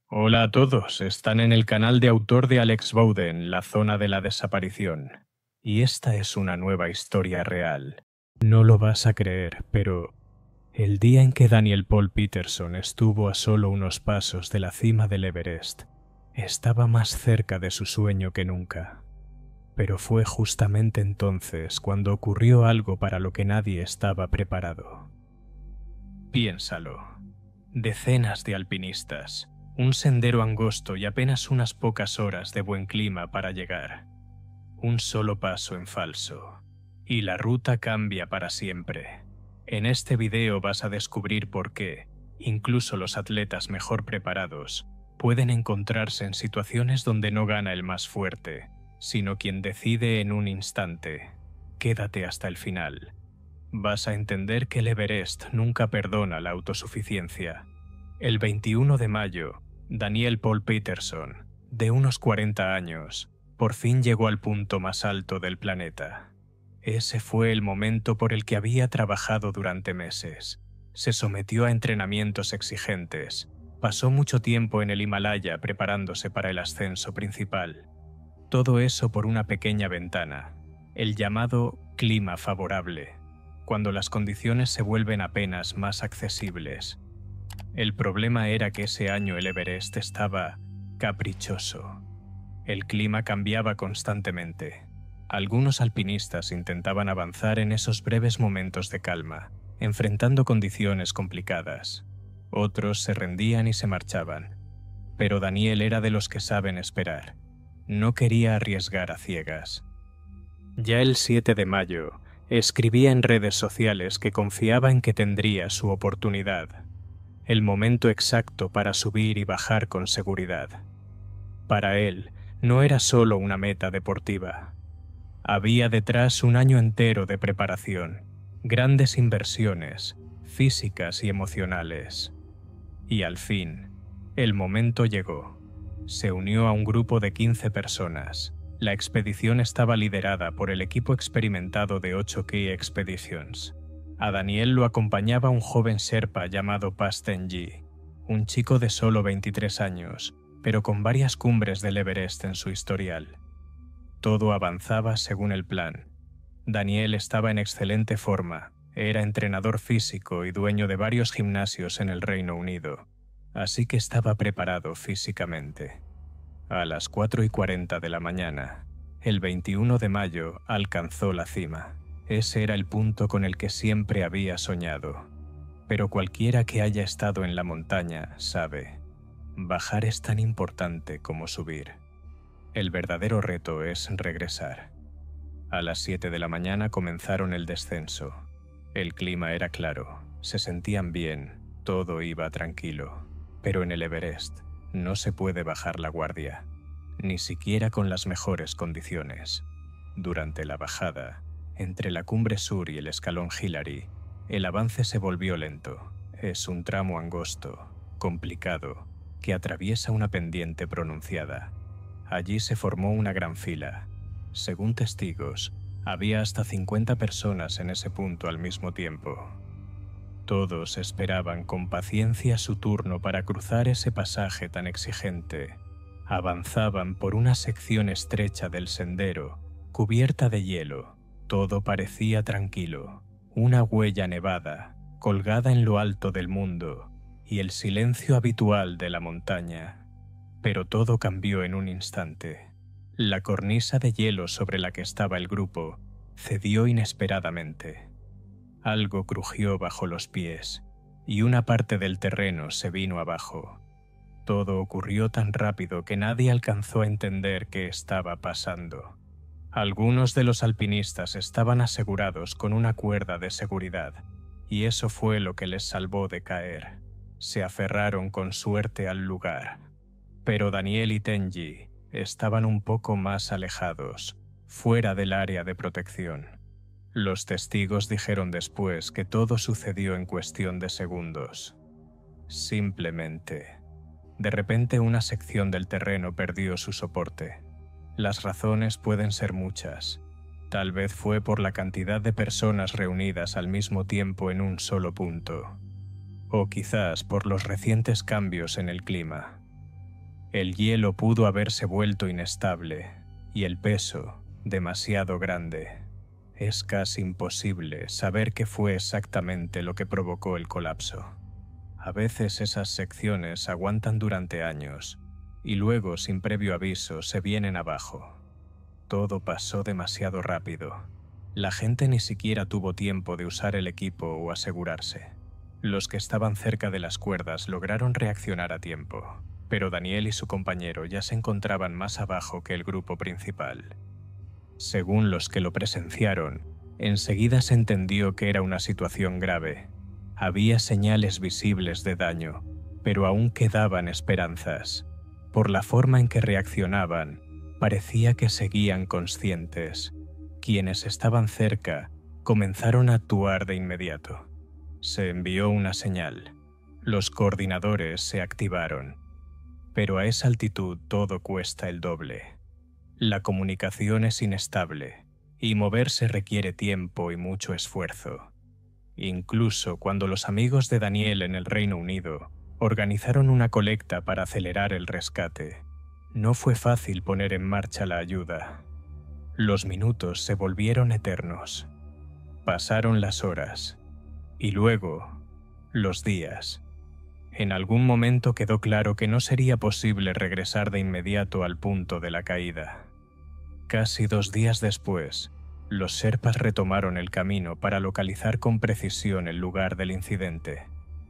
Hola a todos, están en el canal de autor de Alex Bowden, La Zona de la Desaparición. Y esta es una nueva historia real. No lo vas a creer, pero el día en que Daniel Paul Peterson estuvo a solo unos pasos de la cima del Everest, estaba más cerca de su sueño que nunca. Pero fue justamente entonces cuando ocurrió algo para lo que nadie estaba preparado. Piénsalo. Decenas de alpinistas, un sendero angosto y apenas unas pocas horas de buen clima para llegar. Un solo paso en falso. Y la ruta cambia para siempre. En este video vas a descubrir por qué, incluso los atletas mejor preparados, pueden encontrarse en situaciones donde no gana el más fuerte, sino quien decide en un instante. Quédate hasta el final. Vas a entender que el Everest nunca perdona la autosuficiencia. El 21 de mayo, Daniel Paul Peterson, de unos 40 años, por fin llegó al punto más alto del planeta. Ese fue el momento por el que había trabajado durante meses. Se sometió a entrenamientos exigentes. Pasó mucho tiempo en el Himalaya preparándose para el ascenso principal. Todo eso por una pequeña ventana, el llamado clima favorable, cuando las condiciones se vuelven apenas más accesibles. El problema era que ese año el Everest estaba caprichoso. El clima cambiaba constantemente. Algunos alpinistas intentaban avanzar en esos breves momentos de calma, enfrentando condiciones complicadas. Otros se rendían y se marchaban. Pero Daniel era de los que saben esperar. No quería arriesgar a ciegas. Ya el 7 de mayo, escribía en redes sociales que confiaba en que tendría su oportunidad. El momento exacto para subir y bajar con seguridad. Para él, no era solo una meta deportiva. Había detrás un año entero de preparación, grandes inversiones, físicas y emocionales. Y al fin, el momento llegó. Se unió a un grupo de 15 personas. La expedición estaba liderada por el equipo experimentado de 8K Expeditions. A Daniel lo acompañaba un joven Sherpa llamado Pas Tenji, un chico de solo 23 años, pero con varias cumbres del Everest en su historial. Todo avanzaba según el plan. Daniel estaba en excelente forma, era entrenador físico y dueño de varios gimnasios en el Reino Unido, así que estaba preparado físicamente. A las 4:40 de la mañana, el 21 de mayo, alcanzó la cima. Ese era el punto con el que siempre había soñado. Pero cualquiera que haya estado en la montaña sabe, bajar es tan importante como subir. El verdadero reto es regresar. A las 7 de la mañana comenzaron el descenso. El clima era claro, se sentían bien, todo iba tranquilo. Pero en el Everest no se puede bajar la guardia, ni siquiera con las mejores condiciones. Durante la bajada, entre la cumbre sur y el escalón Hillary, el avance se volvió lento. Es un tramo angosto, complicado, que atraviesa una pendiente pronunciada. Allí se formó una gran fila. Según testigos, había hasta 50 personas en ese punto al mismo tiempo. Todos esperaban con paciencia su turno para cruzar ese pasaje tan exigente. Avanzaban por una sección estrecha del sendero, cubierta de hielo. Todo parecía tranquilo, una huella nevada, colgada en lo alto del mundo, y el silencio habitual de la montaña. Pero todo cambió en un instante. La cornisa de hielo sobre la que estaba el grupo cedió inesperadamente. Algo crujió bajo los pies, y una parte del terreno se vino abajo. Todo ocurrió tan rápido que nadie alcanzó a entender qué estaba pasando. Algunos de los alpinistas estaban asegurados con una cuerda de seguridad, y eso fue lo que les salvó de caer. Se aferraron con suerte al lugar. Pero Daniel y Tenji estaban un poco más alejados, fuera del área de protección. Los testigos dijeron después que todo sucedió en cuestión de segundos. Simplemente. De repente una sección del terreno perdió su soporte. Las razones pueden ser muchas. Tal vez fue por la cantidad de personas reunidas al mismo tiempo en un solo punto. O quizás por los recientes cambios en el clima. El hielo pudo haberse vuelto inestable y el peso demasiado grande. Es casi imposible saber qué fue exactamente lo que provocó el colapso. A veces esas secciones aguantan durante años y luego, sin previo aviso, se vienen abajo. Todo pasó demasiado rápido. La gente ni siquiera tuvo tiempo de usar el equipo o asegurarse. Los que estaban cerca de las cuerdas lograron reaccionar a tiempo, pero Daniel y su compañero ya se encontraban más abajo que el grupo principal. Según los que lo presenciaron, enseguida se entendió que era una situación grave. Había señales visibles de daño, pero aún quedaban esperanzas. Por la forma en que reaccionaban, parecía que seguían conscientes. Quienes estaban cerca comenzaron a actuar de inmediato. Se envió una señal. Los coordinadores se activaron. Pero a esa altitud todo cuesta el doble. La comunicación es inestable y moverse requiere tiempo y mucho esfuerzo. Incluso cuando los amigos de Daniel en el Reino Unido organizaron una colecta para acelerar el rescate, no fue fácil poner en marcha la ayuda. Los minutos se volvieron eternos. Pasaron las horas y luego los días. En algún momento quedó claro que no sería posible regresar de inmediato al punto de la caída. Casi 2 días después, los sherpas retomaron el camino para localizar con precisión el lugar del incidente.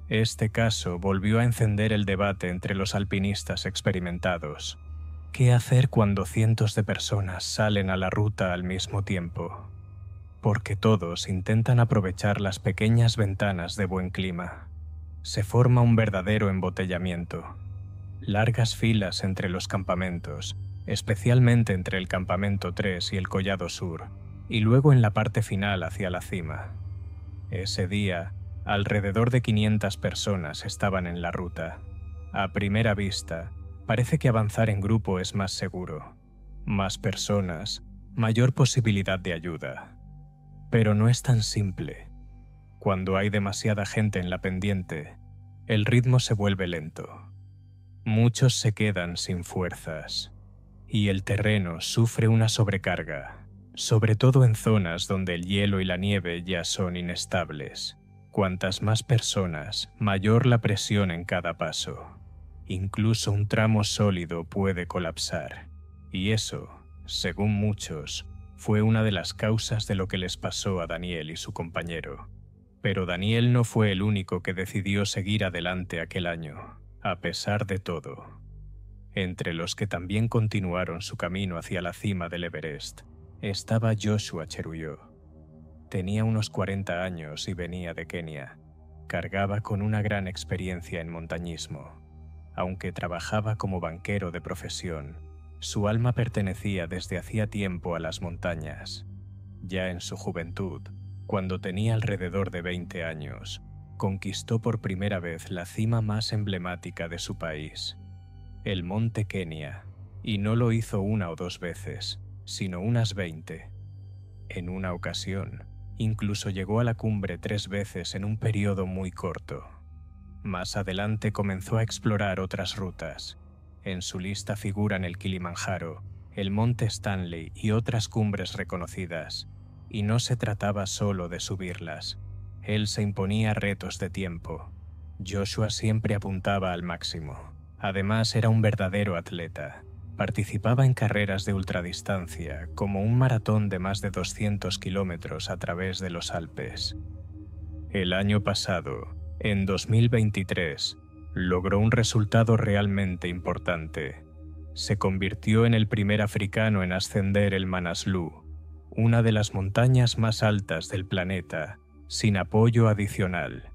Este caso volvió a encender el debate entre los alpinistas experimentados. ¿Qué hacer cuando cientos de personas salen a la ruta al mismo tiempo? Porque todos intentan aprovechar las pequeñas ventanas de buen clima. Se forma un verdadero embotellamiento. Largas filas entre los campamentos, especialmente entre el campamento 3 y el Collado Sur, y luego en la parte final hacia la cima. Ese día, alrededor de 500 personas estaban en la ruta. A primera vista, parece que avanzar en grupo es más seguro. Más personas, mayor posibilidad de ayuda. Pero no es tan simple. Cuando hay demasiada gente en la pendiente, el ritmo se vuelve lento. Muchos se quedan sin fuerzas, y el terreno sufre una sobrecarga, sobre todo en zonas donde el hielo y la nieve ya son inestables. Cuantas más personas, mayor la presión en cada paso. Incluso un tramo sólido puede colapsar, y eso, según muchos, fue una de las causas de lo que les pasó a Daniel y su compañero. Pero Daniel no fue el único que decidió seguir adelante aquel año, a pesar de todo. Entre los que también continuaron su camino hacia la cima del Everest, estaba Joshua Cheruiyot. Tenía unos 40 años y venía de Kenia. Cargaba con una gran experiencia en montañismo. Aunque trabajaba como banquero de profesión, su alma pertenecía desde hacía tiempo a las montañas. Ya en su juventud, cuando tenía alrededor de 20 años, conquistó por primera vez la cima más emblemática de su país, el Monte Kenia, y no lo hizo 1 o 2 veces, sino unas 20. En una ocasión, incluso llegó a la cumbre 3 veces en un periodo muy corto. Más adelante comenzó a explorar otras rutas. En su lista figuran el Kilimanjaro, el Monte Stanley y otras cumbres reconocidas. Y no se trataba solo de subirlas. Él se imponía retos de tiempo. Joshua siempre apuntaba al máximo. Además, era un verdadero atleta. Participaba en carreras de ultradistancia, como un maratón de más de 200 kilómetros a través de los Alpes. El año pasado, en 2023, logró un resultado realmente importante. Se convirtió en el primer africano en ascender el Manaslu, una de las montañas más altas del planeta, sin apoyo adicional.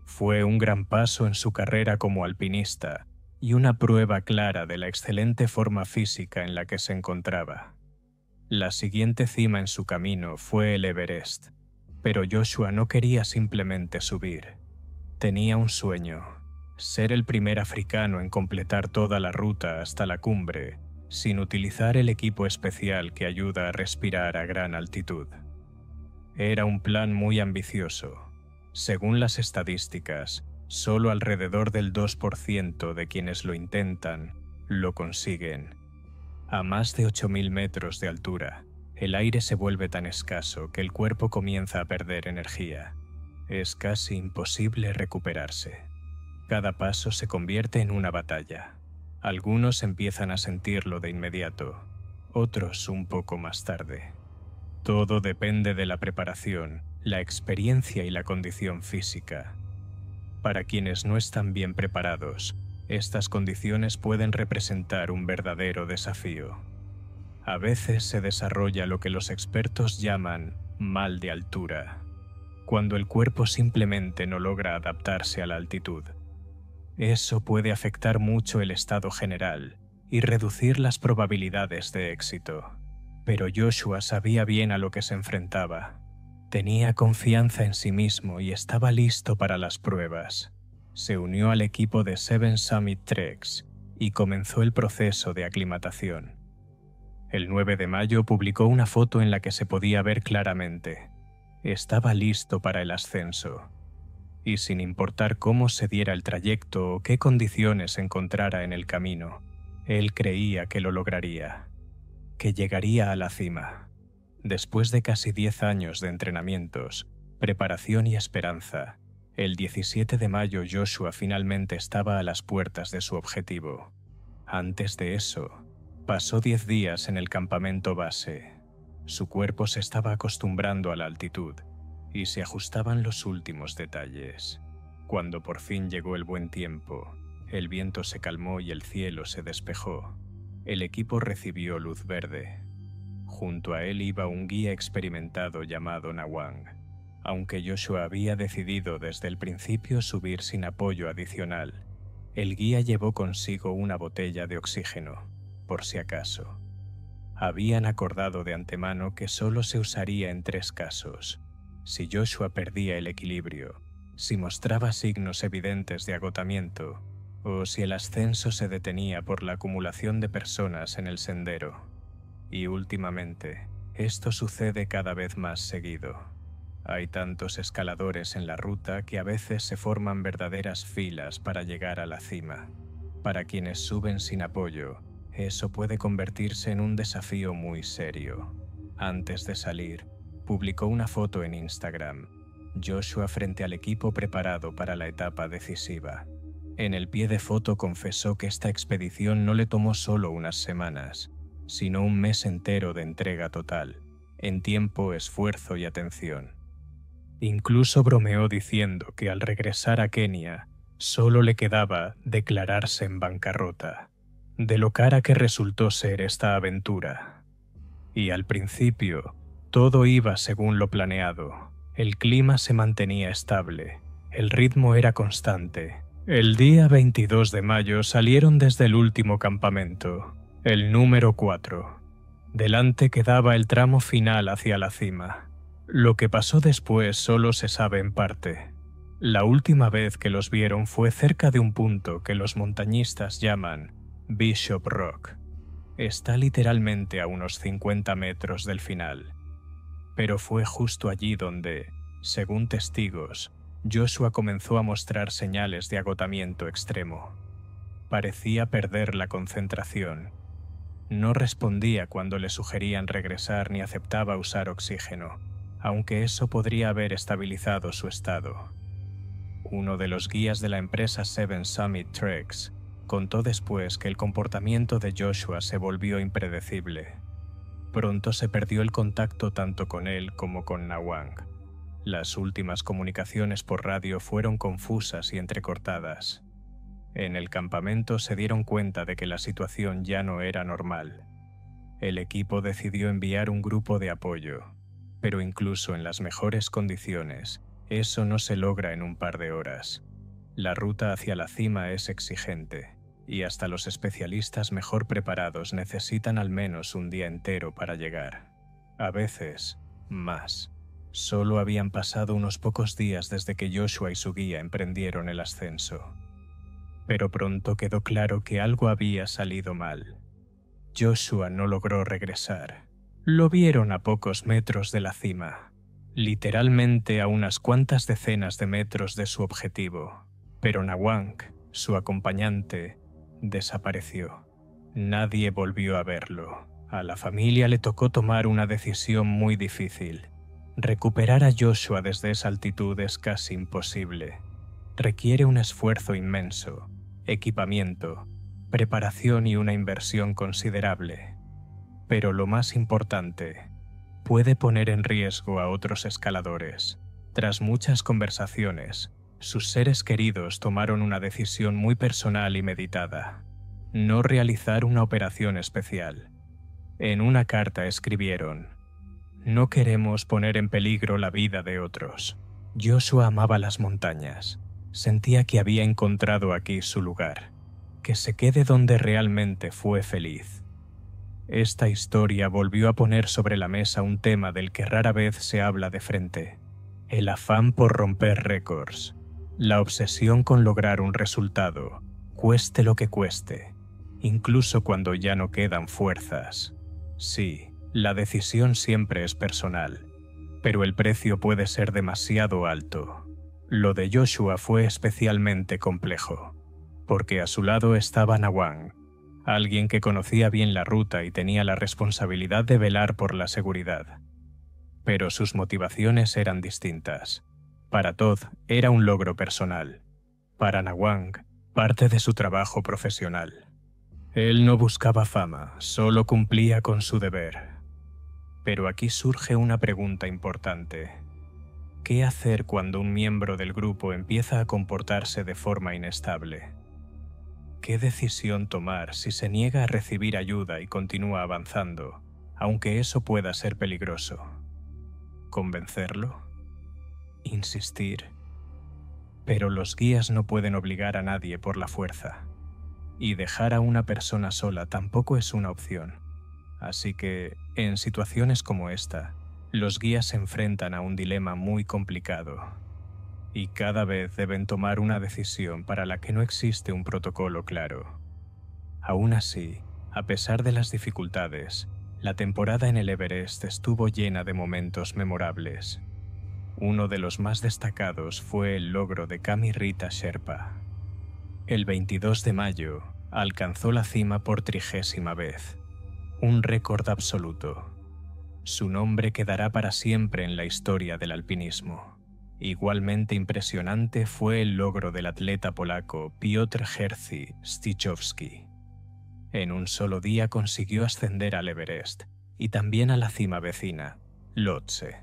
Fue un gran paso en su carrera como alpinista y una prueba clara de la excelente forma física en la que se encontraba. La siguiente cima en su camino fue el Everest, pero Joshua no quería simplemente subir. Tenía un sueño: ser el primer africano en completar toda la ruta hasta la cumbre, sin utilizar el equipo especial que ayuda a respirar a gran altitud. Era un plan muy ambicioso. Según las estadísticas, solo alrededor del 2% de quienes lo intentan Lo consiguen. A más de 8.000 metros de altura, el aire se vuelve tan escaso que el cuerpo comienza a perder energía. Es casi imposible recuperarse. Cada paso se convierte en una batalla. Algunos empiezan a sentirlo de inmediato, otros un poco más tarde. Todo depende de la preparación, la experiencia y la condición física. Para quienes no están bien preparados, estas condiciones pueden representar un verdadero desafío. A veces se desarrolla lo que los expertos llaman mal de altura, cuando el cuerpo simplemente no logra adaptarse a la altitud. Eso puede afectar mucho el estado general y reducir las probabilidades de éxito. Pero Joshua sabía bien a lo que se enfrentaba. Tenía confianza en sí mismo y estaba listo para las pruebas. Se unió al equipo de Seven Summit Treks y comenzó el proceso de aclimatación. El 9 de mayo publicó una foto en la que se podía ver claramente. Estaba listo para el ascenso. Y sin importar cómo se diera el trayecto o qué condiciones encontrara en el camino, él creía que lo lograría, que llegaría a la cima. Después de casi 10 años de entrenamientos, preparación y esperanza, el 17 de mayo Joshua finalmente estaba a las puertas de su objetivo. Antes de eso, pasó 10 días en el campamento base. Su cuerpo se estaba acostumbrando a la altitud y se ajustaban los últimos detalles. Cuando por fin llegó el buen tiempo, el viento se calmó y el cielo se despejó. El equipo recibió luz verde. Junto a él iba un guía experimentado llamado Nawang. Aunque Joshua había decidido desde el principio subir sin apoyo adicional, el guía llevó consigo una botella de oxígeno, por si acaso. Habían acordado de antemano que solo se usaría en 3 casos: si Joshua perdía el equilibrio, si mostraba signos evidentes de agotamiento, o si el ascenso se detenía por la acumulación de personas en el sendero. Y últimamente, esto sucede cada vez más seguido. Hay tantos escaladores en la ruta que a veces se forman verdaderas filas para llegar a la cima. Para quienes suben sin apoyo, eso puede convertirse en un desafío muy serio. Antes de salir, publicó una foto en Instagram, Joshua frente al equipo preparado para la etapa decisiva. En el pie de foto confesó que esta expedición no le tomó solo unas semanas, sino un mes entero de entrega total, en tiempo, esfuerzo y atención. Incluso bromeó diciendo que al regresar a Kenia, solo le quedaba declararse en bancarrota, de lo cara que resultó ser esta aventura. Y al principio, todo iba según lo planeado. El clima se mantenía estable, el ritmo era constante. El día 22 de mayo salieron desde el último campamento, el número 4. Delante quedaba el tramo final hacia la cima. Lo que pasó después solo se sabe en parte. La última vez que los vieron fue cerca de un punto que los montañistas llaman Bishop Rock. Está literalmente a unos 50 metros del final. Pero fue justo allí donde, según testigos, Joshua comenzó a mostrar señales de agotamiento extremo. Parecía perder la concentración. No respondía cuando le sugerían regresar ni aceptaba usar oxígeno, aunque eso podría haber estabilizado su estado. Uno de los guías de la empresa Seven Summit Treks contó después que el comportamiento de Joshua se volvió impredecible. Pronto se perdió el contacto tanto con él como con Nawang. Las últimas comunicaciones por radio fueron confusas y entrecortadas. En el campamento se dieron cuenta de que la situación ya no era normal. El equipo decidió enviar un grupo de apoyo, pero incluso en las mejores condiciones, eso no se logra en un par de horas. La ruta hacia la cima es exigente, y hasta los especialistas mejor preparados necesitan al menos un día entero para llegar. A veces, más. Solo habían pasado unos pocos días desde que Joshua y su guía emprendieron el ascenso. Pero pronto quedó claro que algo había salido mal. Joshua no logró regresar. Lo vieron a pocos metros de la cima, literalmente a unas cuantas decenas de metros de su objetivo. Pero Nawang, su acompañante, desapareció. Nadie volvió a verlo. A la familia le tocó tomar una decisión muy difícil. Recuperar a Joshua desde esa altitud es casi imposible. Requiere un esfuerzo inmenso, equipamiento, preparación y una inversión considerable. Pero lo más importante, puede poner en riesgo a otros escaladores. Tras muchas conversaciones, sus seres queridos tomaron una decisión muy personal y meditada: no realizar una operación especial. En una carta escribieron: no queremos poner en peligro la vida de otros. Joshua amaba las montañas. Sentía que había encontrado aquí su lugar. Que se quede donde realmente fue feliz. Esta historia volvió a poner sobre la mesa un tema del que rara vez se habla de frente: el afán por romper récords, la obsesión con lograr un resultado, cueste lo que cueste, incluso cuando ya no quedan fuerzas. Sí, la decisión siempre es personal, pero el precio puede ser demasiado alto. Lo de Joshua fue especialmente complejo, porque a su lado estaba Nawang, alguien que conocía bien la ruta y tenía la responsabilidad de velar por la seguridad. Pero sus motivaciones eran distintas. Para Todd era un logro personal. Para Nawang, parte de su trabajo profesional. Él no buscaba fama, solo cumplía con su deber. Pero aquí surge una pregunta importante. ¿Qué hacer cuando un miembro del grupo empieza a comportarse de forma inestable? ¿Qué decisión tomar si se niega a recibir ayuda y continúa avanzando, aunque eso pueda ser peligroso? ¿Convencerlo? ¿Insistir? Pero los guías no pueden obligar a nadie por la fuerza. Y dejar a una persona sola tampoco es una opción. Así que, en situaciones como esta, los guías se enfrentan a un dilema muy complicado. Y cada vez deben tomar una decisión para la que no existe un protocolo claro. Aún así, a pesar de las dificultades, la temporada en el Everest estuvo llena de momentos memorables. Uno de los más destacados fue el logro de Kami Rita Sherpa. El 22 de mayo, alcanzó la cima por 30ª vez, un récord absoluto. Su nombre quedará para siempre en la historia del alpinismo. Igualmente impresionante fue el logro del atleta polaco Piotr Jerzy Stychowski. En un solo día consiguió ascender al Everest y también a la cima vecina, Lhotse.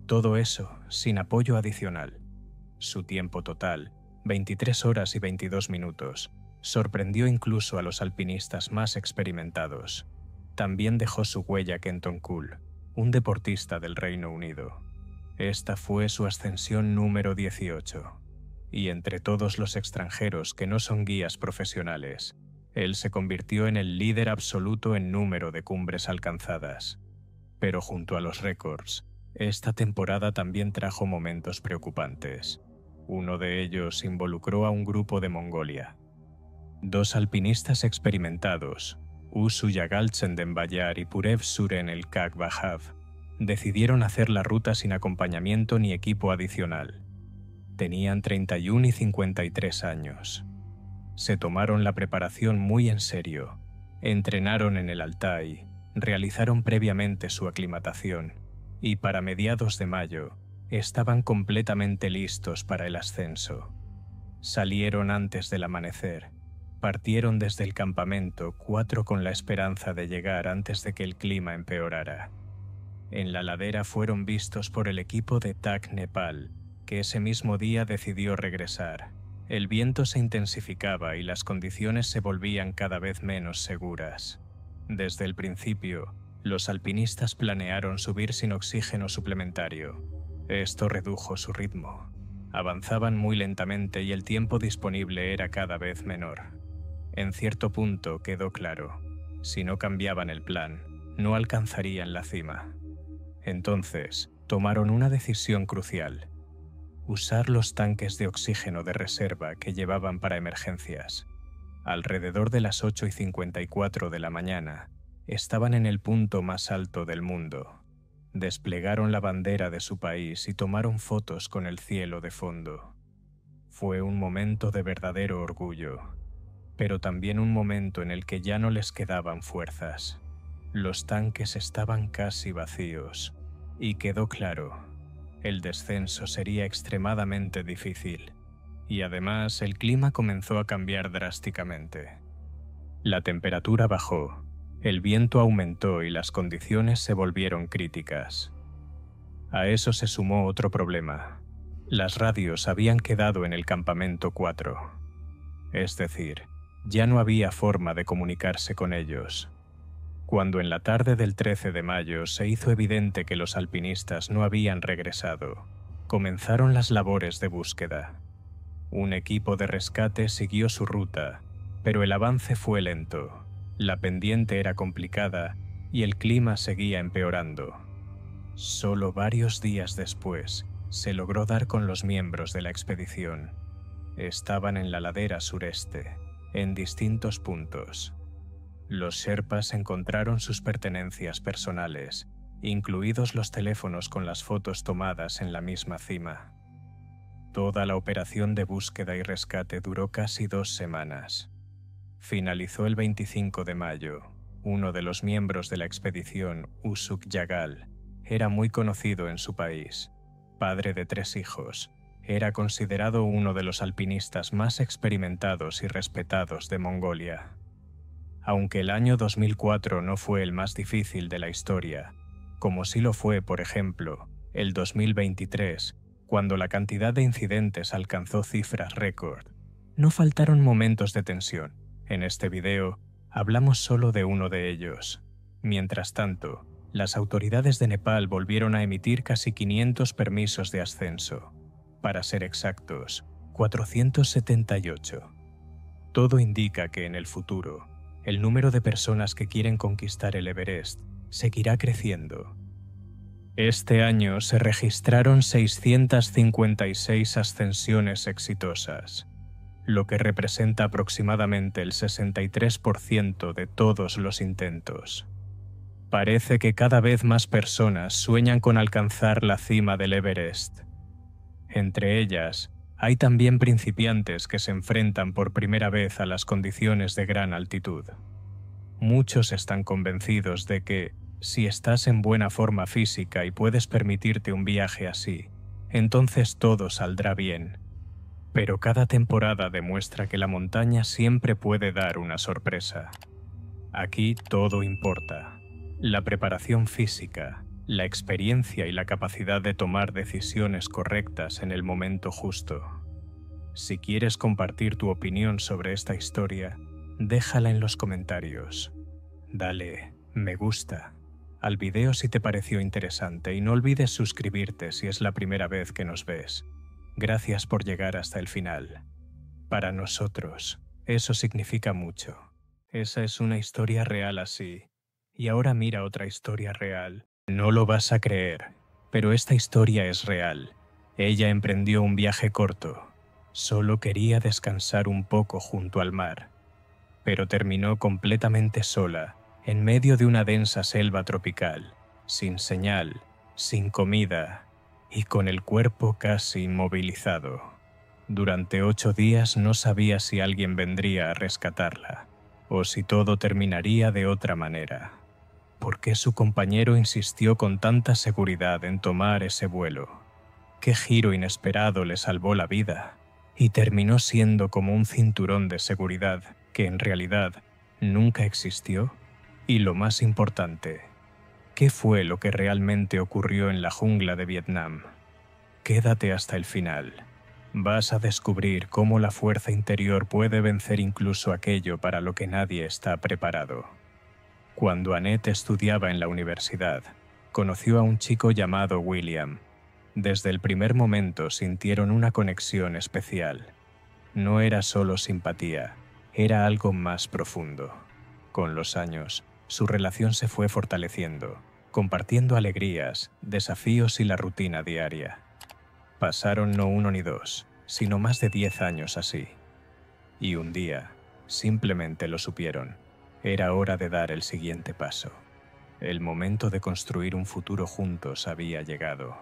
Todo eso sin apoyo adicional. Su tiempo total, 23 horas y 22 minutos, sorprendió incluso a los alpinistas más experimentados. También dejó su huella Kenton Kool, un deportista del Reino Unido. Esta fue su ascensión número 18. Y entre todos los extranjeros que no son guías profesionales, él se convirtió en el líder absoluto en número de cumbres alcanzadas. Pero junto a los récords, esta temporada también trajo momentos preocupantes. Uno de ellos involucró a un grupo de Mongolia. Dos alpinistas experimentados, Usu Yagaltsendenbayar y Purev Suren el Kakbahav, decidieron hacer la ruta sin acompañamiento ni equipo adicional. Tenían 31 y 53 años. Se tomaron la preparación muy en serio, entrenaron en el Altai, realizaron previamente su aclimatación y para mediados de mayo estaban completamente listos para el ascenso. Salieron antes del amanecer, partieron desde el campamento 4 con la esperanza de llegar antes de que el clima empeorara. En la ladera fueron vistos por el equipo de TAC Nepal, que ese mismo día decidió regresar. El viento se intensificaba y las condiciones se volvían cada vez menos seguras. Desde el principio, los alpinistas planearon subir sin oxígeno suplementario. Esto redujo su ritmo. Avanzaban muy lentamente y el tiempo disponible era cada vez menor. En cierto punto quedó claro: si no cambiaban el plan, no alcanzarían la cima. Entonces, tomaron una decisión crucial: usar los tanques de oxígeno de reserva que llevaban para emergencias. Alrededor de las 8:54 de la mañana, estaban en el punto más alto del mundo. Desplegaron la bandera de su país y tomaron fotos con el cielo de fondo. Fue un momento de verdadero orgullo. pero también un momento en el que ya no les quedaban fuerzas. Los tanques estaban casi vacíos, y quedó claro, el descenso sería extremadamente difícil, y además el clima comenzó a cambiar drásticamente. La temperatura bajó, el viento aumentó y las condiciones se volvieron críticas. A eso se sumó otro problema. Las radios habían quedado en el campamento 4. Es decir, ya no había forma de comunicarse con ellos. Cuando en la tarde del 13 de mayo se hizo evidente que los alpinistas no habían regresado, comenzaron las labores de búsqueda. Un equipo de rescate siguió su ruta, pero el avance fue lento, la pendiente era complicada y el clima seguía empeorando. Solo varios días después, se logró dar con los miembros de la expedición. Estaban en la ladera sureste, en distintos puntos. Los sherpas encontraron sus pertenencias personales, incluidos los teléfonos con las fotos tomadas en la misma cima. Toda la operación de búsqueda y rescate duró casi 2 semanas. Finalizó el 25 de mayo. Uno de los miembros de la expedición, Usuk Yagal, era muy conocido en su país. Padre de 3 hijos, era considerado uno de los alpinistas más experimentados y respetados de Mongolia. Aunque el año 2004 no fue el más difícil de la historia, como sí lo fue, por ejemplo, el 2023, cuando la cantidad de incidentes alcanzó cifras récord, no faltaron momentos de tensión. En este video, hablamos solo de uno de ellos. Mientras tanto, las autoridades de Nepal volvieron a emitir casi 500 permisos de ascenso. Para ser exactos, 478. Todo indica que en el futuro, el número de personas que quieren conquistar el Everest seguirá creciendo. Este año se registraron 656 ascensiones exitosas, lo que representa aproximadamente el 63% de todos los intentos. Parece que cada vez más personas sueñan con alcanzar la cima del Everest. Entre ellas, hay también principiantes que se enfrentan por primera vez a las condiciones de gran altitud. Muchos están convencidos de que, si estás en buena forma física y puedes permitirte un viaje así, entonces todo saldrá bien. Pero cada temporada demuestra que la montaña siempre puede dar una sorpresa. Aquí todo importa. La preparación física, la experiencia y la capacidad de tomar decisiones correctas en el momento justo. Si quieres compartir tu opinión sobre esta historia, déjala en los comentarios. Dale me gusta al video si te pareció interesante y no olvides suscribirte si es la primera vez que nos ves. Gracias por llegar hasta el final. Para nosotros, eso significa mucho. Esa es una historia real así. Y ahora mira otra historia real. No lo vas a creer, pero esta historia es real. Ella emprendió un viaje corto. Solo quería descansar un poco junto al mar. Pero terminó completamente sola, en medio de una densa selva tropical, sin señal, sin comida y con el cuerpo casi inmovilizado. Durante 8 días no sabía si alguien vendría a rescatarla, o si todo terminaría de otra manera. ¿Por qué su compañero insistió con tanta seguridad en tomar ese vuelo? ¿Qué giro inesperado le salvó la vida? Y terminó siendo como un cinturón de seguridad que en realidad nunca existió. Y lo más importante, ¿qué fue lo que realmente ocurrió en la jungla de Vietnam? Quédate hasta el final. Vas a descubrir cómo la fuerza interior puede vencer incluso aquello para lo que nadie está preparado. Cuando Annette estudiaba en la universidad, conoció a un chico llamado William. Desde el primer momento sintieron una conexión especial. No era solo simpatía, era algo más profundo. Con los años, su relación se fue fortaleciendo, compartiendo alegrías, desafíos y la rutina diaria. Pasaron no 1 ni 2, sino más de 10 años así. Y un día, simplemente lo supieron. Era hora de dar el siguiente paso. El momento de construir un futuro juntos había llegado.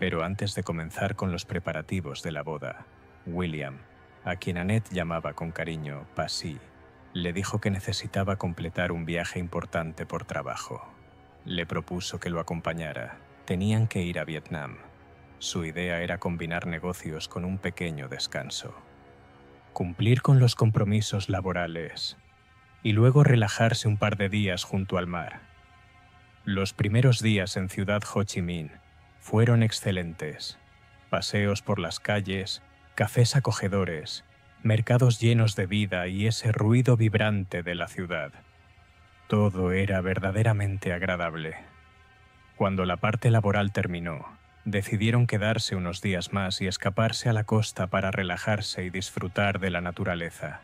Pero antes de comenzar con los preparativos de la boda, William a quien Annette llamaba con cariño Passy, le dijo que necesitaba completar un viaje importante por trabajo. Le propuso que lo acompañara. Tenían que ir a Vietnam. Su idea era combinar negocios con un pequeño descanso. Cumplir con los compromisos laborales y luego relajarse un par de días junto al mar. Los primeros días en Ciudad Ho Chi Minh fueron excelentes. Paseos por las calles, cafés acogedores, mercados llenos de vida y ese ruido vibrante de la ciudad. Todo era verdaderamente agradable. Cuando la parte laboral terminó, decidieron quedarse unos días más y escaparse a la costa para relajarse y disfrutar de la naturaleza.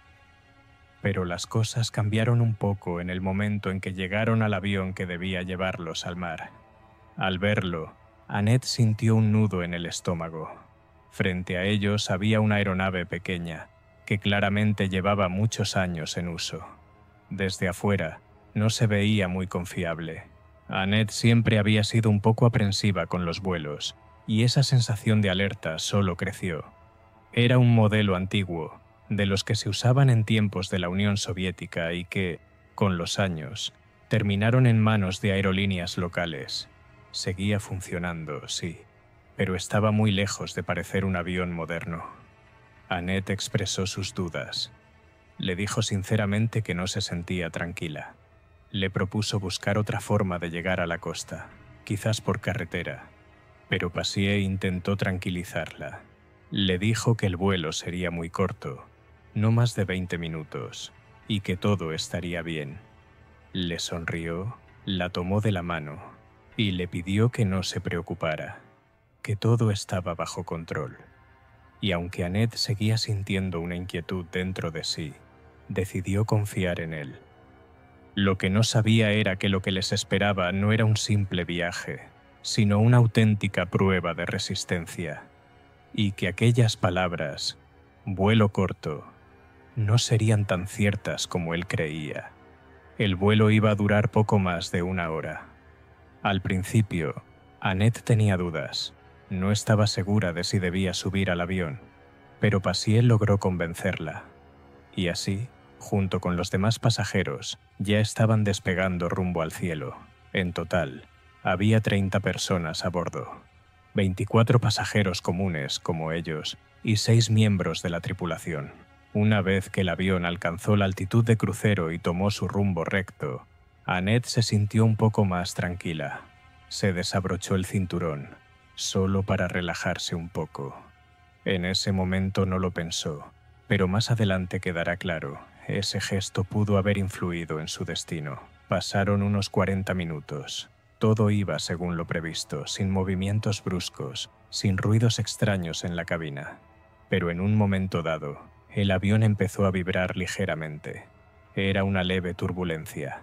Pero las cosas cambiaron un poco en el momento en que llegaron al avión que debía llevarlos al mar. Al verlo, Annette sintió un nudo en el estómago. Frente a ellos había una aeronave pequeña, que claramente llevaba muchos años en uso. Desde afuera, no se veía muy confiable. Annette siempre había sido un poco aprensiva con los vuelos, y esa sensación de alerta solo creció. Era un modelo antiguo, de los que se usaban en tiempos de la Unión Soviética y que, con los años, terminaron en manos de aerolíneas locales. Seguía funcionando, sí, pero estaba muy lejos de parecer un avión moderno. Annette expresó sus dudas. Le dijo sinceramente que no se sentía tranquila. Le propuso buscar otra forma de llegar a la costa, quizás por carretera, pero Passy intentó tranquilizarla. Le dijo que el vuelo sería muy corto, no más de 20 minutos, y que todo estaría bien. Le sonrió, la tomó de la mano y le pidió que no se preocupara, que todo estaba bajo control. Y aunque Annette seguía sintiendo una inquietud dentro de sí, decidió confiar en él. Lo que no sabía era que lo que les esperaba no era un simple viaje, sino una auténtica prueba de resistencia, y que aquellas palabras, vuelo corto, no serían tan ciertas como él creía. El vuelo iba a durar poco más de 1 hora. Al principio, Annette tenía dudas. No estaba segura de si debía subir al avión, pero Passy logró convencerla. Y así, junto con los demás pasajeros, ya estaban despegando rumbo al cielo. En total, había 30 personas a bordo, 24 pasajeros comunes como ellos y 6 miembros de la tripulación. Una vez que el avión alcanzó la altitud de crucero y tomó su rumbo recto, Annette se sintió un poco más tranquila. Se desabrochó el cinturón, solo para relajarse un poco. En ese momento no lo pensó, pero más adelante quedará claro. Ese gesto pudo haber influido en su destino. Pasaron unos 40 minutos. Todo iba según lo previsto, sin movimientos bruscos, sin ruidos extraños en la cabina. Pero en un momento dado, el avión empezó a vibrar ligeramente. Era una leve turbulencia.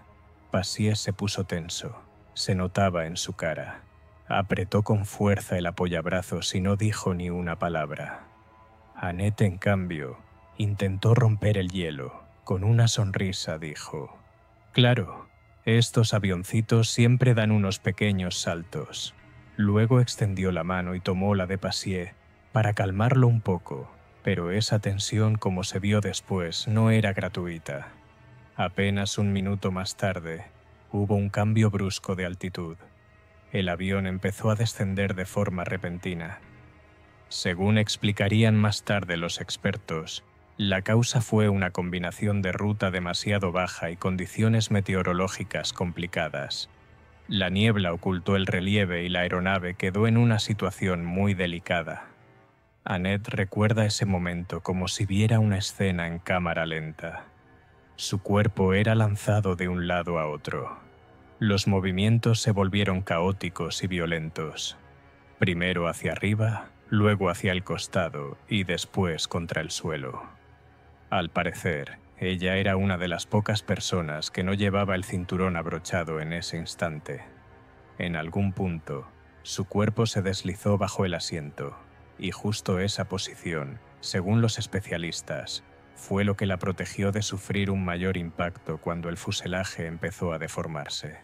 Passy se puso tenso. Se notaba en su cara. Apretó con fuerza el apoyabrazos y no dijo ni una palabra. Annette, en cambio, intentó romper el hielo. Con una sonrisa dijo: «Claro, estos avioncitos siempre dan unos pequeños saltos». Luego extendió la mano y tomó la de Passy para calmarlo un poco, pero esa tensión, como se vio después, no era gratuita. Apenas un minuto más tarde, hubo un cambio brusco de altitud. El avión empezó a descender de forma repentina. Según explicarían más tarde los expertos, la causa fue una combinación de ruta demasiado baja y condiciones meteorológicas complicadas. La niebla ocultó el relieve y la aeronave quedó en una situación muy delicada. Annette recuerda ese momento como si viera una escena en cámara lenta. Su cuerpo era lanzado de un lado a otro. Los movimientos se volvieron caóticos y violentos. Primero hacia arriba, luego hacia el costado y después contra el suelo. Al parecer, ella era una de las pocas personas que no llevaba el cinturón abrochado en ese instante. En algún punto, su cuerpo se deslizó bajo el asiento, y justo esa posición, según los especialistas, fue lo que la protegió de sufrir un mayor impacto cuando el fuselaje empezó a deformarse.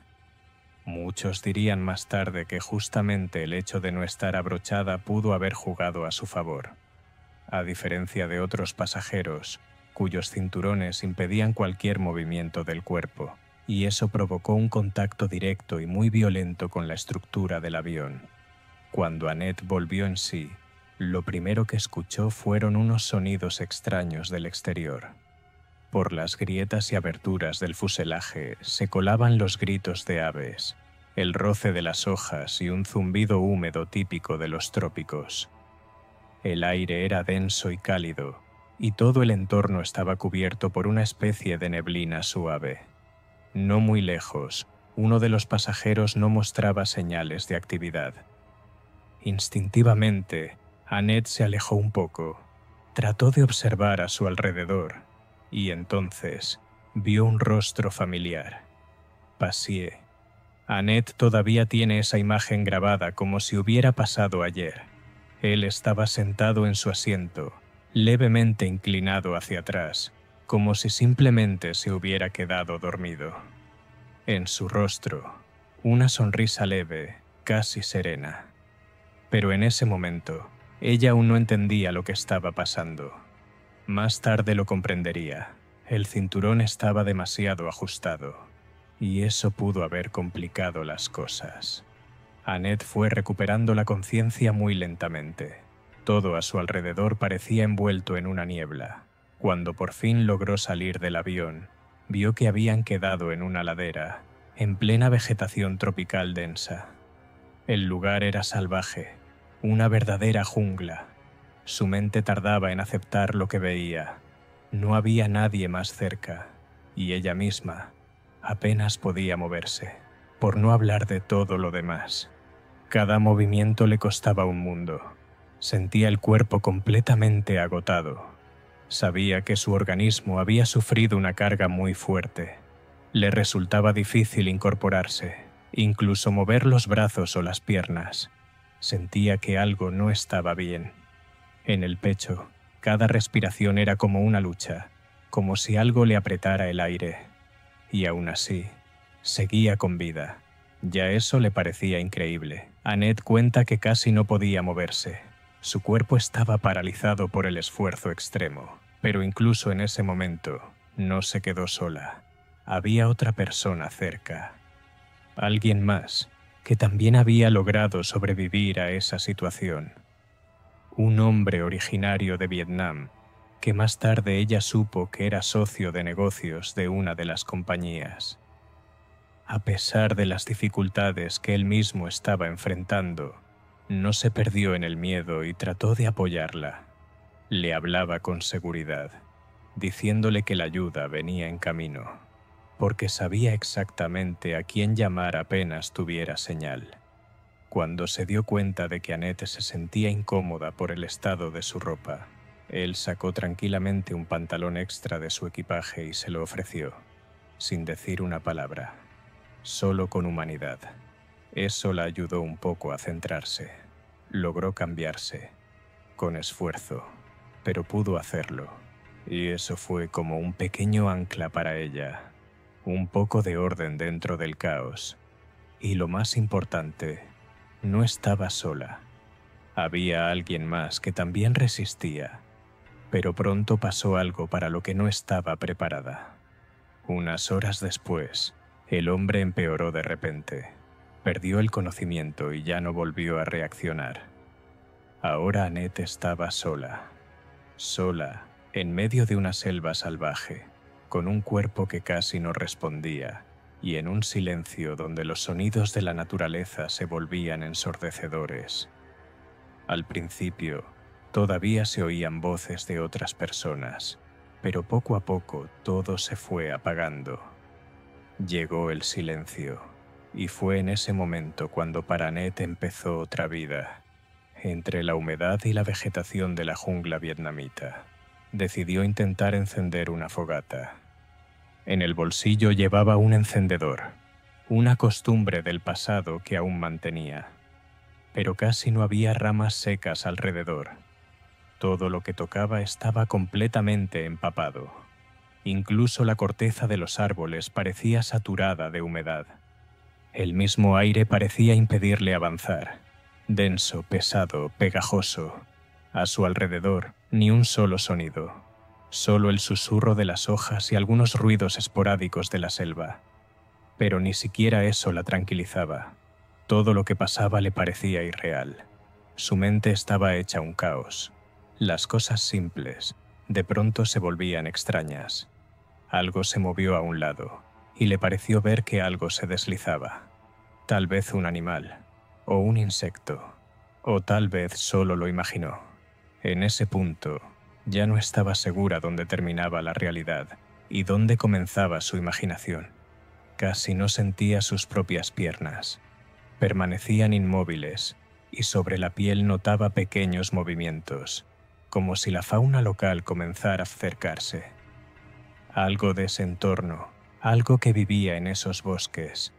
Muchos dirían más tarde que justamente el hecho de no estar abrochada pudo haber jugado a su favor. a diferencia de otros pasajeros, cuyos cinturones impedían cualquier movimiento del cuerpo, y eso provocó un contacto directo y muy violento con la estructura del avión. Cuando Annette volvió en sí, lo primero que escuchó fueron unos sonidos extraños del exterior. Por las grietas y aberturas del fuselaje se colaban los gritos de aves, el roce de las hojas y un zumbido húmedo típico de los trópicos. El aire era denso y cálido, y todo el entorno estaba cubierto por una especie de neblina suave. No muy lejos, uno de los pasajeros no mostraba señales de actividad. Instintivamente, Annette se alejó un poco. Trató de observar a su alrededor, y entonces vio un rostro familiar. Passier. Annette todavía tiene esa imagen grabada como si hubiera pasado ayer. Él estaba sentado en su asiento, levemente inclinado hacia atrás, como si simplemente se hubiera quedado dormido. En su rostro, una sonrisa leve, casi serena. Pero en ese momento, ella aún no entendía lo que estaba pasando. Más tarde lo comprendería. El cinturón estaba demasiado ajustado, y eso pudo haber complicado las cosas. Annette fue recuperando la conciencia muy lentamente. Todo a su alrededor parecía envuelto en una niebla. Cuando por fin logró salir del avión, vio que habían quedado en una ladera, en plena vegetación tropical densa. El lugar era salvaje, una verdadera jungla. Su mente tardaba en aceptar lo que veía. No había nadie más cerca, y ella misma apenas podía moverse, por no hablar de todo lo demás. Cada movimiento le costaba un mundo. Sentía el cuerpo completamente agotado. Sabía que su organismo había sufrido una carga muy fuerte. Le resultaba difícil incorporarse, incluso mover los brazos o las piernas. Sentía que algo no estaba bien. En el pecho, cada respiración era como una lucha, como si algo le apretara el aire. Y aún así, seguía con vida. Ya eso le parecía increíble. Annette cuenta que casi no podía moverse. Su cuerpo estaba paralizado por el esfuerzo extremo. Pero incluso en ese momento, no se quedó sola. Había otra persona cerca. Alguien más, que también había logrado sobrevivir a esa situación. Un hombre originario de Vietnam, que más tarde ella supo que era socio de negocios de una de las compañías. A pesar de las dificultades que él mismo estaba enfrentando, no se perdió en el miedo y trató de apoyarla. Le hablaba con seguridad, diciéndole que la ayuda venía en camino, porque sabía exactamente a quién llamar apenas tuviera señal. Cuando se dio cuenta de que Annette se sentía incómoda por el estado de su ropa, él sacó tranquilamente un pantalón extra de su equipaje y se lo ofreció, sin decir una palabra. Solo con humanidad. Eso la ayudó un poco a centrarse. Logró cambiarse, con esfuerzo, pero pudo hacerlo. Y eso fue como un pequeño ancla para ella. Un poco de orden dentro del caos. Y lo más importante, no estaba sola. Había alguien más que también resistía. Pero pronto pasó algo para lo que no estaba preparada. Unas horas después, el hombre empeoró de repente. Perdió el conocimiento y ya no volvió a reaccionar. Ahora Annette estaba sola. Sola, en medio de una selva salvaje, con un cuerpo que casi no respondía, y en un silencio donde los sonidos de la naturaleza se volvían ensordecedores. Al principio, todavía se oían voces de otras personas, pero poco a poco todo se fue apagando. Llegó el silencio, y fue en ese momento cuando para Annette empezó otra vida. Entre la humedad y la vegetación de la jungla vietnamita, decidió intentar encender una fogata. En el bolsillo llevaba un encendedor, una costumbre del pasado que aún mantenía. Pero casi no había ramas secas alrededor. Todo lo que tocaba estaba completamente empapado. Incluso la corteza de los árboles parecía saturada de humedad. El mismo aire parecía impedirle avanzar. Denso, pesado, pegajoso. A su alrededor Ni un solo sonido, solo el susurro de las hojas y algunos ruidos esporádicos de la selva. Pero ni siquiera eso la tranquilizaba. Todo lo que pasaba le parecía irreal. Su mente estaba hecha un caos. Las cosas simples, de pronto se volvían extrañas. Algo se movió a un lado, y le pareció ver que algo se deslizaba. Tal vez un animal, o un insecto, o tal vez solo lo imaginó. En ese punto, ya no estaba segura dónde terminaba la realidad y dónde comenzaba su imaginación. Casi no sentía sus propias piernas. Permanecían inmóviles, y sobre la piel notaba pequeños movimientos, como si la fauna local comenzara a acercarse. Algo de ese entorno, algo que vivía en esos bosques.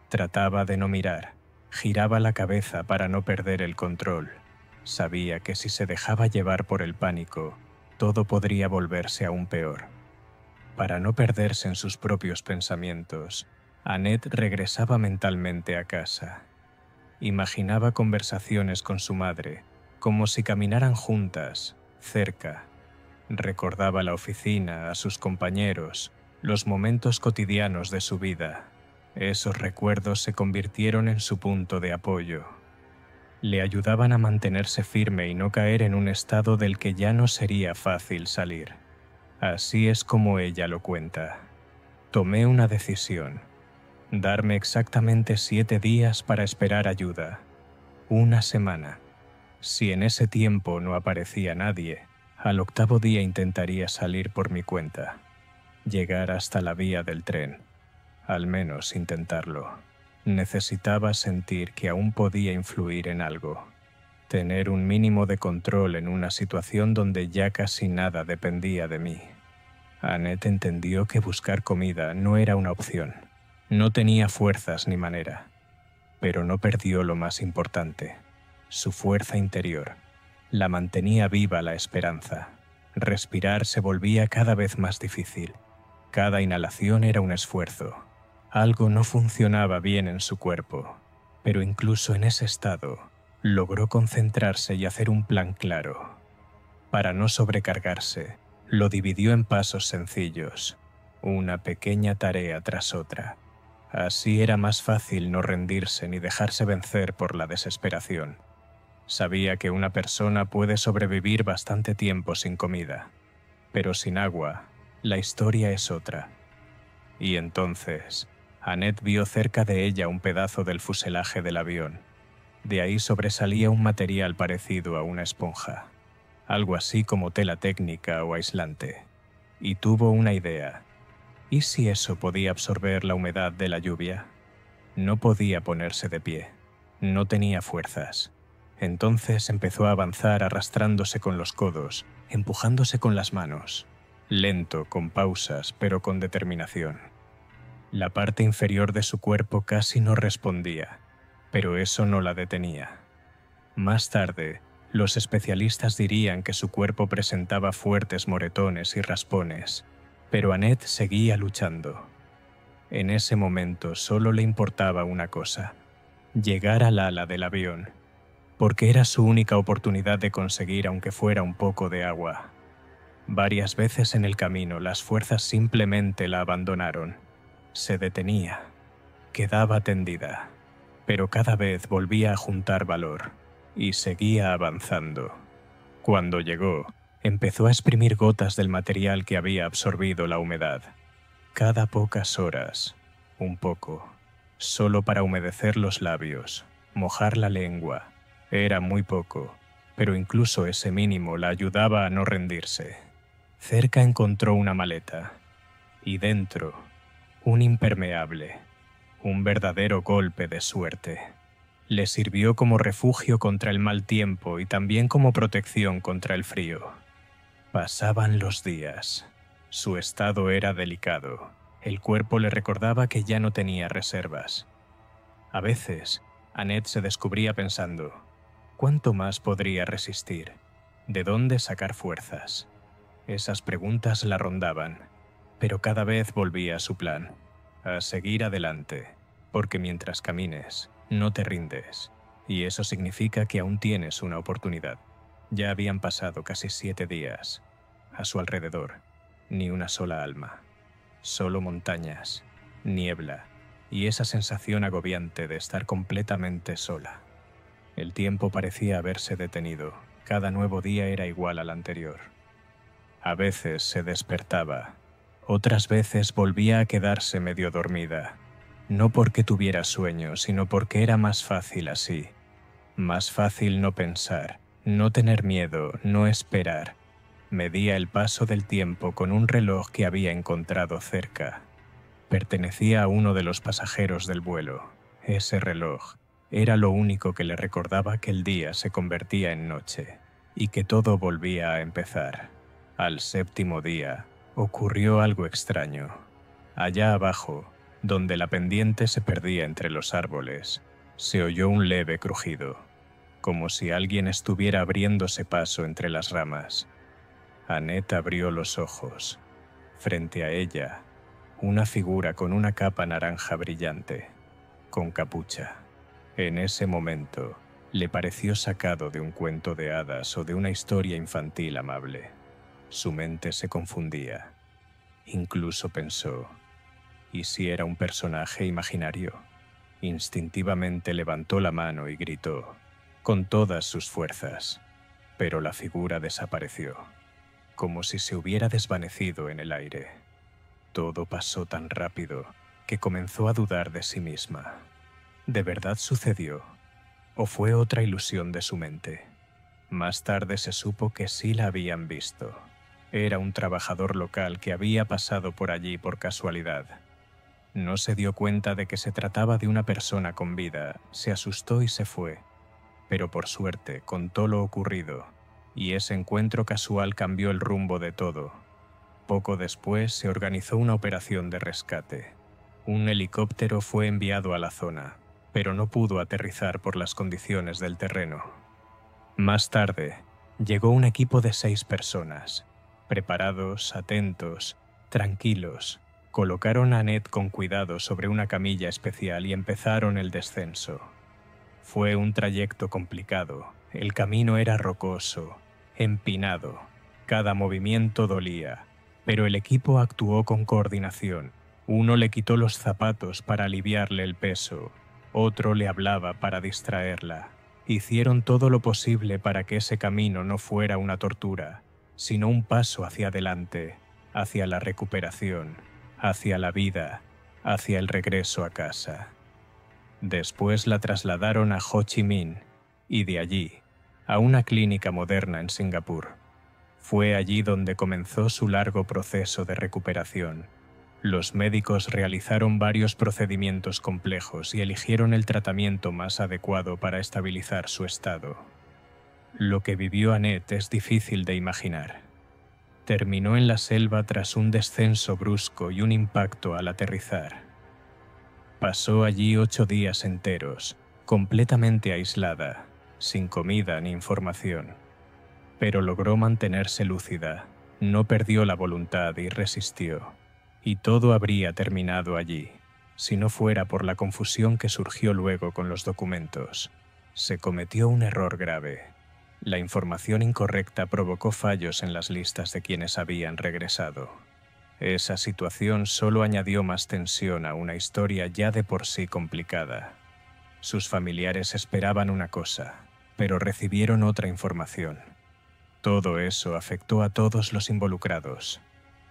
Trataba de no mirar, giraba la cabeza para no perder el control. Sabía que si se dejaba llevar por el pánico, todo podría volverse aún peor. Para no perderse en sus propios pensamientos, Annette regresaba mentalmente a casa. Imaginaba conversaciones con su madre, como si caminaran juntas, cerca. Recordaba la oficina, a sus compañeros, los momentos cotidianos de su vida. Esos recuerdos se convirtieron en su punto de apoyo. Le ayudaban a mantenerse firme y no caer en un estado del que ya no sería fácil salir. Así es como ella lo cuenta. Tomé una decisión. Darme exactamente 7 días para esperar ayuda. Una semana. Si en ese tiempo no aparecía nadie, al 8.º día intentaría salir por mi cuenta. Llegar hasta la vía del tren. Al menos intentarlo. Necesitaba sentir que aún podía influir en algo. Tener un mínimo de control en una situación donde ya casi nada dependía de mí. Annette entendió que buscar comida no era una opción. No tenía fuerzas ni manera. Pero no perdió lo más importante, su fuerza interior. La mantenía viva la esperanza. Respirar se volvía cada vez más difícil. Cada inhalación era un esfuerzo. Algo no funcionaba bien en su cuerpo, pero incluso en ese estado, logró concentrarse y hacer un plan claro. Para no sobrecargarse, lo dividió en pasos sencillos, una pequeña tarea tras otra. Así era más fácil no rendirse ni dejarse vencer por la desesperación. Sabía que una persona puede sobrevivir bastante tiempo sin comida, pero sin agua, la historia es otra. Y entonces, Annette vio cerca de ella un pedazo del fuselaje del avión. De ahí sobresalía un material parecido a una esponja, algo así como tela técnica o aislante. Y tuvo una idea. ¿Y si eso podía absorber la humedad de la lluvia? No podía ponerse de pie. No tenía fuerzas. Entonces empezó a avanzar arrastrándose con los codos, empujándose con las manos. Lento, con pausas, pero con determinación. La parte inferior de su cuerpo casi no respondía, pero eso no la detenía. Más tarde, los especialistas dirían que su cuerpo presentaba fuertes moretones y raspones, pero Annette seguía luchando. En ese momento solo le importaba una cosa: llegar al ala del avión, porque era su única oportunidad de conseguir aunque fuera un poco de agua. Varias veces en el camino las fuerzas simplemente la abandonaron. Se detenía, quedaba tendida, pero cada vez volvía a juntar valor y seguía avanzando. Cuando llegó, empezó a exprimir gotas del material que había absorbido la humedad. Cada pocas horas, un poco, solo para humedecer los labios, mojar la lengua. Era muy poco, pero incluso ese mínimo la ayudaba a no rendirse. Cerca encontró una maleta, y dentro, un impermeable, un verdadero golpe de suerte. Le sirvió como refugio contra el mal tiempo y también como protección contra el frío. Pasaban los días. Su estado era delicado. El cuerpo le recordaba que ya no tenía reservas. A veces, Annette se descubría pensando: ¿cuánto más podría resistir? ¿De dónde sacar fuerzas? Esas preguntas la rondaban, pero cada vez volvía a su plan, a seguir adelante, porque mientras camines, no te rindes, y eso significa que aún tienes una oportunidad. Ya habían pasado casi 7 días. A su alrededor, ni una sola alma. Solo montañas, niebla y esa sensación agobiante de estar completamente sola. El tiempo parecía haberse detenido. Cada nuevo día era igual al anterior. A veces se despertaba, otras veces volvía a quedarse medio dormida. No porque tuviera sueño, sino porque era más fácil así. Más fácil no pensar, no tener miedo, no esperar. Medía el paso del tiempo con un reloj que había encontrado cerca. Pertenecía a uno de los pasajeros del vuelo. Ese reloj era lo único que le recordaba que el día se convertía en noche y que todo volvía a empezar. Al 7.º día ocurrió algo extraño. Allá abajo, donde la pendiente se perdía entre los árboles, se oyó un leve crujido, como si alguien estuviera abriéndose paso entre las ramas. Annette abrió los ojos. Frente a ella, una figura con una capa naranja brillante, con capucha. En ese momento, le pareció sacado de un cuento de hadas o de una historia infantil amable. Su mente se confundía. Incluso pensó, ¿y si era un personaje imaginario? Instintivamente levantó la mano y gritó, con todas sus fuerzas, pero la figura desapareció, como si se hubiera desvanecido en el aire. Todo pasó tan rápido que comenzó a dudar de sí misma. ¿De verdad sucedió? ¿O fue otra ilusión de su mente? Más tarde se supo que sí la habían visto. Era un trabajador local que había pasado por allí por casualidad. No se dio cuenta de que se trataba de una persona con vida, se asustó y se fue. Pero por suerte contó lo ocurrido, y ese encuentro casual cambió el rumbo de todo. Poco después se organizó una operación de rescate. Un helicóptero fue enviado a la zona, pero no pudo aterrizar por las condiciones del terreno. Más tarde, llegó un equipo de 6 personas, preparados, atentos, tranquilos. Colocaron a Annette con cuidado sobre una camilla especial y empezaron el descenso. Fue un trayecto complicado. El camino era rocoso, empinado. Cada movimiento dolía, pero el equipo actuó con coordinación. Uno le quitó los zapatos para aliviarle el peso, otro le hablaba para distraerla. Hicieron todo lo posible para que ese camino no fuera una tortura, sino un paso hacia adelante, hacia la recuperación, hacia la vida, hacia el regreso a casa. Después la trasladaron a Ho Chi Minh y de allí a una clínica moderna en Singapur. Fue allí donde comenzó su largo proceso de recuperación. Los médicos realizaron varios procedimientos complejos y eligieron el tratamiento más adecuado para estabilizar su estado. Lo que vivió Annette es difícil de imaginar. Terminó en la selva tras un descenso brusco y un impacto al aterrizar. Pasó allí 8 días enteros, completamente aislada, sin comida ni información. Pero logró mantenerse lúcida, no perdió la voluntad y resistió. Y todo habría terminado allí, si no fuera por la confusión que surgió luego con los documentos. Se cometió un error grave. La información incorrecta provocó fallos en las listas de quienes habían regresado. Esa situación solo añadió más tensión a una historia ya de por sí complicada. Sus familiares esperaban una cosa, pero recibieron otra información. Todo eso afectó a todos los involucrados.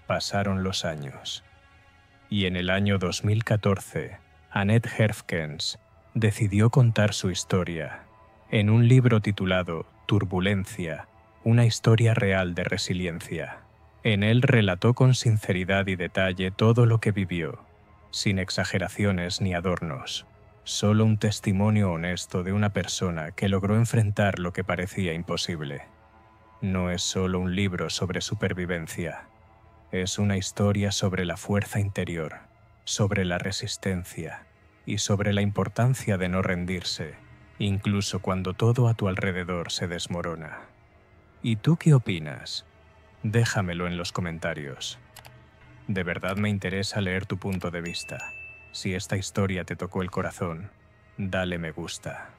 Pasaron los años. Y en el año 2014, Annette Herfkens decidió contar su historia en un libro titulado Turbulencia, una historia real de resiliencia. En él relató con sinceridad y detalle todo lo que vivió, sin exageraciones ni adornos. Solo un testimonio honesto de una persona que logró enfrentar lo que parecía imposible. No es solo un libro sobre supervivencia. Es una historia sobre la fuerza interior, sobre la resistencia y sobre la importancia de no rendirse, incluso cuando todo a tu alrededor se desmorona. ¿Y tú qué opinas? Déjamelo en los comentarios. De verdad me interesa leer tu punto de vista. Si esta historia te tocó el corazón, dale me gusta.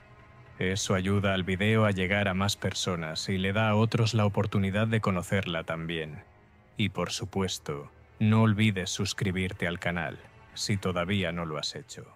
Eso ayuda al video a llegar a más personas y le da a otros la oportunidad de conocerla también. Y por supuesto, no olvides suscribirte al canal, si todavía no lo has hecho.